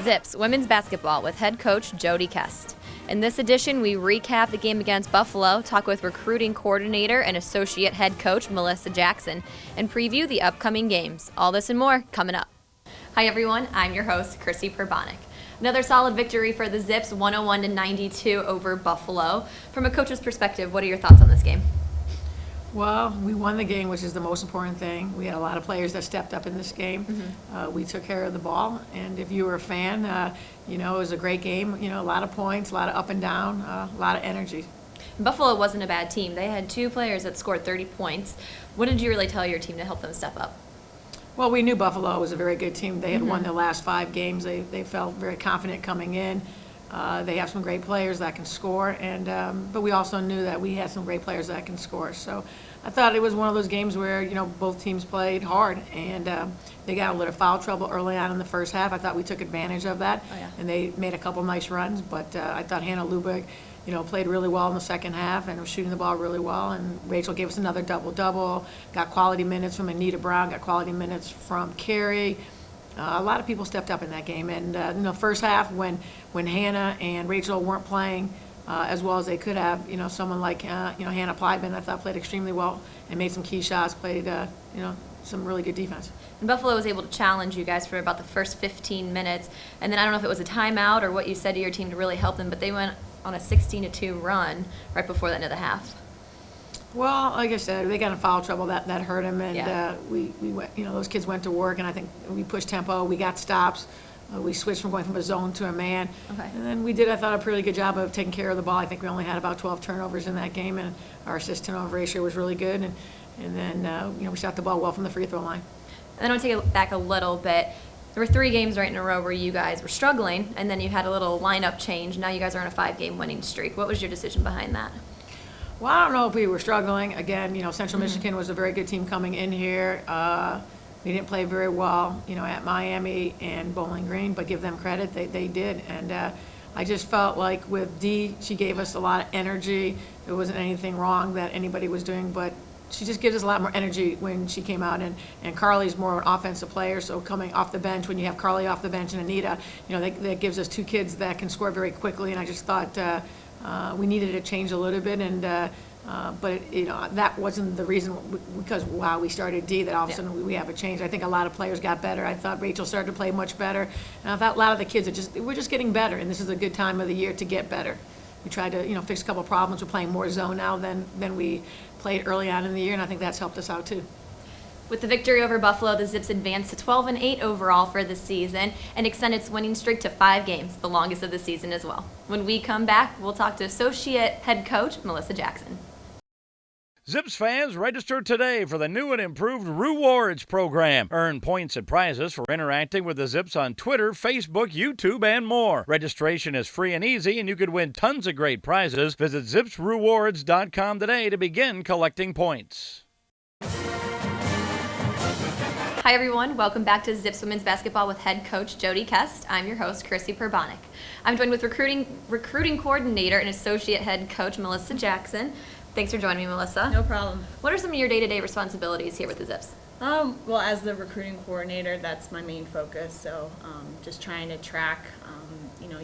Zips women's basketball with head coach Jodi Kest. In this edition, we recap the game against Buffalo, talk with recruiting coordinator and associate head coach Melissa Jackson, and preview the upcoming games. All this and more coming up. Hi everyone, I'm your host, Chrissy Perbonik. Another solid victory for the Zips, 101-92 over Buffalo. From a coach's perspective, what are your thoughts on this game? Well, we won the game, which is the most important thing. We had a lot of players that stepped up in this game. We took care of the ball, and if you were a fan, it was a great game. A lot of points, a lot of up and down, a lot of energy. Buffalo wasn't a bad team. They had two players that scored 30 points. What did you really tell your team to help them step up? Well, we knew Buffalo was a very good team. They had won their last 5 games. They felt very confident coming in. They have some great players that can score, but we also knew that we had some great players that can score. So I thought it was one of those games where both teams played hard, and they got a little foul trouble early on in the first half. I thought we took advantage of that, and they made a couple nice runs. But I thought Hannah Lubeck, played really well in the second half and was shooting the ball really well. And Rachel gave us another double-double. Got quality minutes from Anita Brown. Got quality minutes from Carrie. A lot of people stepped up in that game, and in the first half, when Hannah and Rachel weren't playing as well as they could have, someone like Hannah Plyman, I thought played extremely well and made some key shots, played some really good defense. And Buffalo was able to challenge you guys for about the first 15 minutes, and then I don't know if it was a timeout or what you said to your team to really help them, but they went on a 16-2 run right before the end of the half. Well, like I said, they got in foul trouble. That hurt them, and we went. Those kids went to work, and I think we pushed tempo. We got stops. We switched from going from a zone to a man, and then we did, I thought, a pretty good job of taking care of the ball. I think we only had about 12 turnovers in that game, and our assist turnover ratio was really good. And then we shot the ball well from the free throw line. And then I'll take it back a little bit. There were 3 games right in a row where you guys were struggling, and then you had a little lineup change. Now you guys are on a 5-game winning streak. What was your decision behind that? Well, I don't know if we were struggling. Again, Central Michigan was a very good team coming in here. We didn't play very well, at Miami and Bowling Green, but give them credit, they did. And I just felt like with Dee, she gave us a lot of energy. There wasn't anything wrong that anybody was doing, but she just gives us a lot more energy when she came out. And Carly's more an offensive player, so coming off the bench, when you have Carly off the bench and Anita, that gives us 2 kids that can score very quickly. And I just thought we needed to change a little bit, but that wasn't the reason because we started D that all of a sudden we have a change. I think a lot of players got better. I thought Rachel started to play much better, and I thought a lot of the kids we're just getting better, and this is a good time of the year to get better. We tried to fix a couple of problems. We're playing more zone now than we played early on in the year, and I think that's helped us out too. With the victory over Buffalo, the Zips advanced to 12-8 overall for the season and extend its winning streak to 5 games, the longest of the season as well. When we come back, we'll talk to associate head coach Melissa Jackson. Zips fans, register today for the new and improved Rewards program. Earn points and prizes for interacting with the Zips on Twitter, Facebook, YouTube, and more. Registration is free and easy, and you could win tons of great prizes. Visit zipsrewards.com today to begin collecting points. Hi everyone, welcome back to Zips Women's Basketball with head coach Jodi Kest. I'm your host, Chrissy Perbonik. I'm joined with recruiting coordinator and associate head coach Melissa Jackson. Thanks for joining me, Melissa. No problem. What are some of your day-to-day responsibilities here with the Zips? Well, as the recruiting coordinator, that's my main focus. So just trying to track,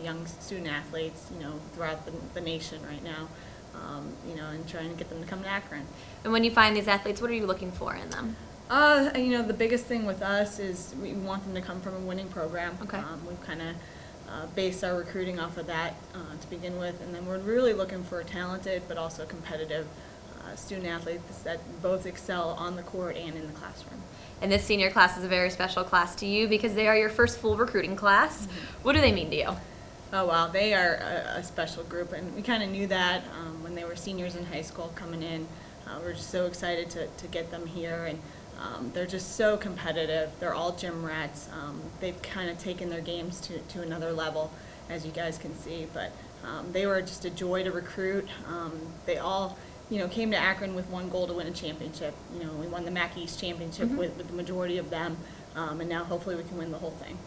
young student athletes, throughout the nation right now, and trying to get them to come to Akron. And when you find these athletes, what are you looking for in them? The biggest thing with us is we want them to come from a winning program. Okay. We've kind of based our recruiting off of that to begin with, and then we're really looking for talented but also competitive student athletes that both excel on the court and in the classroom. And this senior class is a very special class to you because they are your first full recruiting class. What do they mean to you? Oh, wow, they are a special group, and we kind of knew that when they were seniors in high school coming in. We're just so excited to get them here, and they're just so competitive. They're all gym rats. They've kind of taken their games to another level, as you guys can see, but they were just a joy to recruit. They all came to Akron with one goal to win a championship. We won the MAC East championship with the majority of them, and now hopefully we can win the whole thing.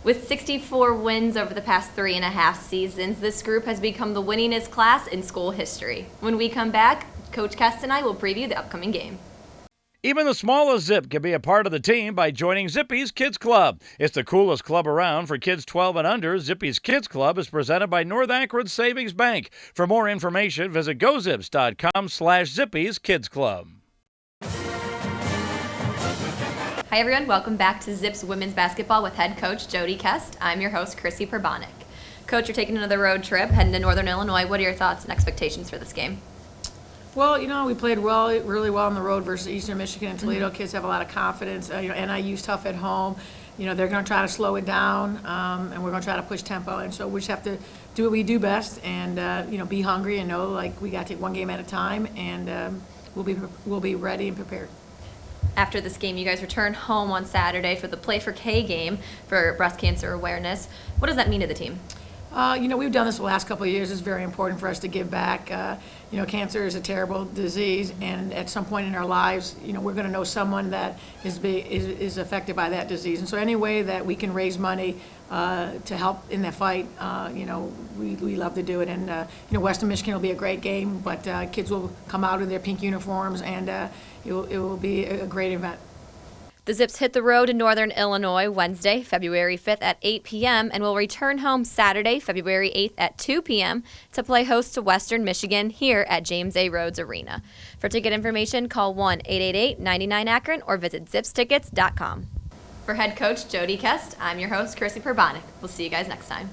With 64 wins over the past 3.5 seasons, this group has become the winningest class in school history. When we come back, Coach Kest and I will preview the upcoming game. Even the smallest Zip can be a part of the team by joining Zippy's Kids Club. It's the coolest club around for kids 12 and under. Zippy's Kids Club is presented by North Akron Savings Bank. For more information, visit gozips.com/Zippy's Kids Club. Hi everyone, welcome back to Zips Women's Basketball with head coach Jodi Kest. I'm your host, Chrissy Perbonik. Coach, you're taking another road trip, heading to Northern Illinois. What are your thoughts and expectations for this game? Well, we played really well on the road versus Eastern Michigan and Toledo. Kids have a lot of confidence. NIU's tough at home. They're going to try to slow it down, and we're going to try to push tempo. And so we just have to do what we do best, and be hungry and know like we got to take one game at a time, and we'll be ready and prepared. After this game, you guys return home on Saturday for the Play for K game for breast cancer awareness. What does that mean to the team? We've done this the last couple of years. It's very important for us to give back. Cancer is a terrible disease, and at some point in our lives, we're going to know someone that is affected by that disease. And so any way that we can raise money to help in that fight, we love to do it. And, Western Michigan will be a great game, but kids will come out in their pink uniforms, and it will be a great event. The Zips hit the road in Northern Illinois Wednesday, February 5th at 8 p.m. and will return home Saturday, February 8th at 2 p.m. to play host to Western Michigan here at James A. Rhodes Arena. For ticket information, call 1-888-99-AKRON or visit zipstickets.com. For head coach Jodi Kest, I'm your host, Chrissy Perbonik. We'll see you guys next time.